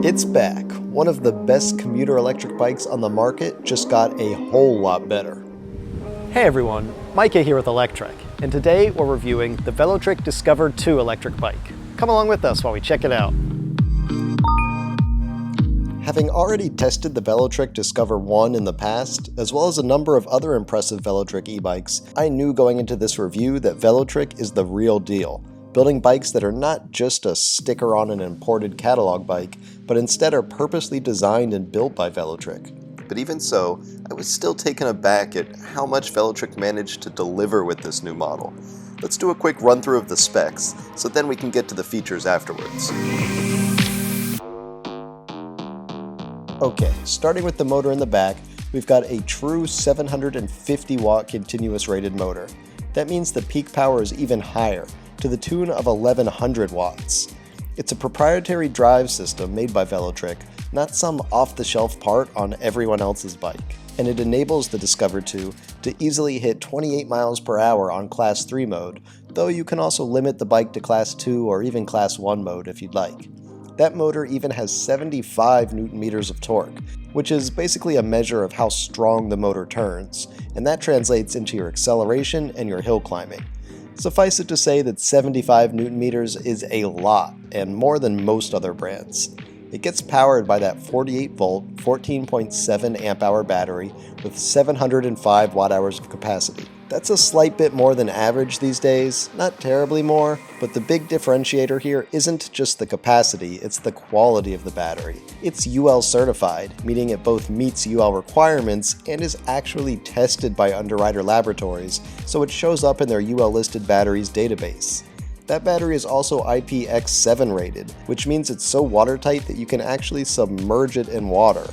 It's back. One of the best commuter electric bikes on the market just got a whole lot better. Hey everyone, Micah here with Electrek, and today we're reviewing the Velotric Discover 2 electric bike. Come along with us while we check it out. Having already tested the Velotric Discover 1 in the past, as well as a number of other impressive Velotric e-bikes, I knew going into this review that Velotric is the real deal, building bikes that are not just a sticker on an imported catalog bike, but instead are purposely designed and built by Velotric. But even so, I was still taken aback at how much Velotric managed to deliver with this new model. Let's do a quick run through of the specs, so then we can get to the features afterwards. Okay, starting with the motor in the back, we've got a true 750 watt continuous rated motor. That means the peak power is even higher, to the tune of 1100 watts. It's a proprietary drive system made by Velotric, not some off-the-shelf part on everyone else's bike, and it enables the Discover 2 to easily hit 28 miles per hour on Class 3 mode, though you can also limit the bike to Class 2 or even Class 1 mode if you'd like. That motor even has 75 Newton meters of torque, which is basically a measure of how strong the motor turns, and that translates into your acceleration and your hill climbing. Suffice it to say that 75 Newton meters is a lot, and more than most other brands. It gets powered by that 48 volt, 14.7 amp hour battery with 705 watt hours of capacity. That's a slight bit more than average these days, not terribly more, but the big differentiator here isn't just the capacity, it's the quality of the battery. It's UL certified, meaning it both meets UL requirements and is actually tested by Underwriter Laboratories, so it shows up in their UL listed batteries database. That battery is also IPX7 rated, which means it's so watertight that you can actually submerge it in water.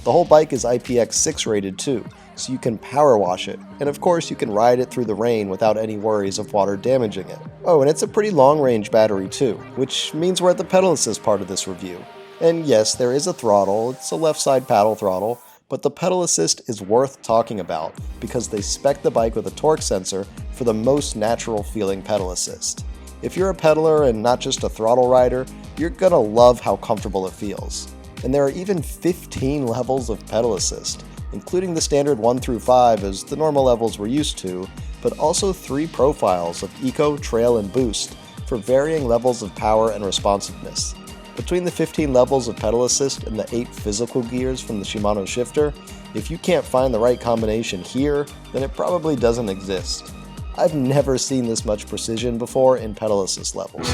The whole bike is IPX6 rated too, so you can power wash it, and of course you can ride it through the rain without any worries of water damaging it. Oh, and it's a pretty long range battery too, which means we're at the pedal assist part of this review. And yes, there is a throttle, it's a left side paddle throttle, but the pedal assist is worth talking about because they spec the bike with a torque sensor for the most natural feeling pedal assist. If you're a pedaler and not just a throttle rider, you're gonna love how comfortable it feels. And there are even 15 levels of pedal assist, including the standard 1 through 5 as the normal levels we're used to, but also 3 profiles of Eco, Trail, and Boost for varying levels of power and responsiveness. Between the 15 levels of pedal assist and the 8 physical gears from the Shimano shifter, if you can't find the right combination here, then it probably doesn't exist. I've never seen this much precision before in pedal assist levels.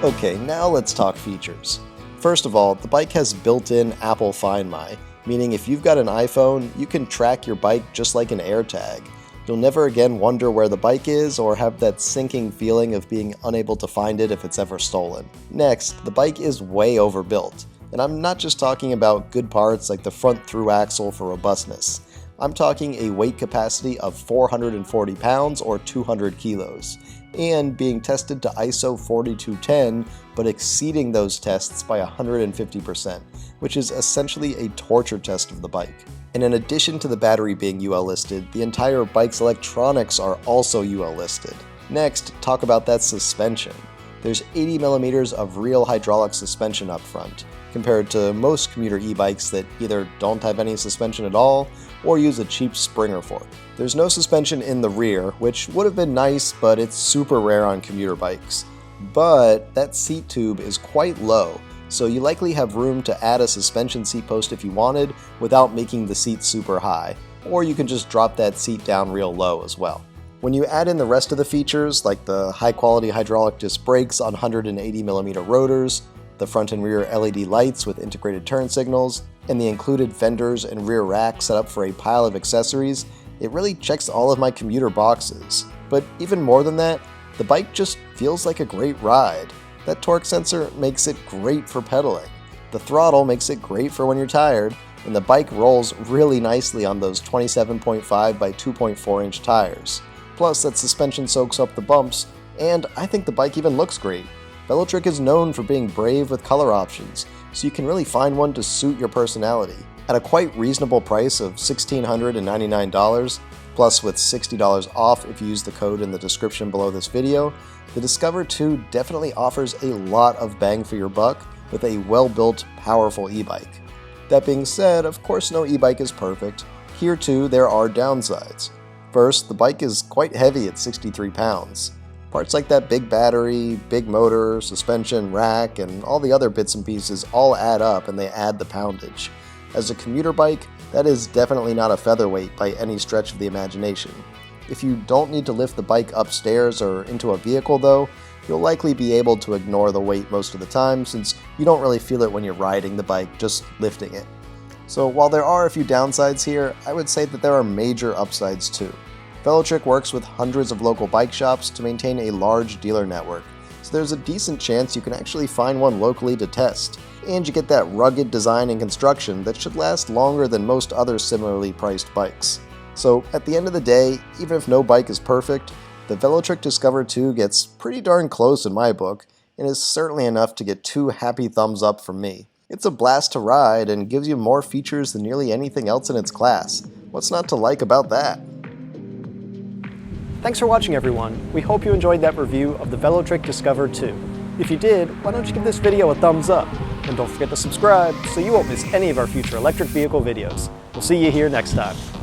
Okay, now let's talk features. First of all, the bike has built-in Apple Find My, meaning if you've got an iPhone, you can track your bike just like an AirTag. You'll never again wonder where the bike is or have that sinking feeling of being unable to find it if it's ever stolen. Next, the bike is way overbuilt. And I'm not just talking about good parts like the front through axle for robustness. I'm talking a weight capacity of 440 pounds or 200 kilos, and being tested to ISO 4210, but exceeding those tests by 150%, which is essentially a torture test of the bike. And in addition to the battery being UL listed, the entire bike's electronics are also UL listed. Next, talk about that suspension. There's 80 millimeters of real hydraulic suspension up front, compared to most commuter e-bikes that either don't have any suspension at all or use a cheap Springer fork. There's no suspension in the rear, which would have been nice, but it's super rare on commuter bikes. But that seat tube is quite low, so you likely have room to add a suspension seat post if you wanted without making the seat super high, or you can just drop that seat down real low as well. When you add in the rest of the features, like the high-quality hydraulic disc brakes on 180mm rotors, the front and rear LED lights with integrated turn signals, and the included fenders and rear rack set up for a pile of accessories, it really checks all of my commuter boxes. But even more than that, the bike just feels like a great ride. That torque sensor makes it great for pedaling. The throttle makes it great for when you're tired, and the bike rolls really nicely on those 27.5 by 2.4 inch tires. Plus, that suspension soaks up the bumps, and I think the bike even looks great. Velotric is known for being brave with color options, so you can really find one to suit your personality. At a quite reasonable price of $1,699, Plus, with $60 off if you use the code in the description below this video, the Discover 2 definitely offers a lot of bang for your buck with a well-built, powerful e-bike. That being said, of course no e-bike is perfect. Here too, there are downsides. First, the bike is quite heavy at 63 pounds. Parts like that big battery, big motor, suspension, rack, and all the other bits and pieces all add up and they add the poundage. As a commuter bike, that is definitely not a featherweight by any stretch of the imagination. If you don't need to lift the bike upstairs or into a vehicle though, you'll likely be able to ignore the weight most of the time since you don't really feel it when you're riding the bike, just lifting it. So while there are a few downsides here, I would say that there are major upsides too. Velotric works with hundreds of local bike shops to maintain a large dealer network, so there's a decent chance you can actually find one locally to test. And you get that rugged design and construction that should last longer than most other similarly priced bikes. So at the end of the day, even if no bike is perfect, the Velotric Discover 2 gets pretty darn close in my book, and is certainly enough to get 2 happy thumbs up from me. It's a blast to ride and gives you more features than nearly anything else in its class. What's not to like about that? Thanks for watching, everyone. We hope you enjoyed that review of the Velotric Discover 2. If you did, why don't you give this video a thumbs up? And don't forget to subscribe so you won't miss any of our future electric vehicle videos. We'll see you here next time.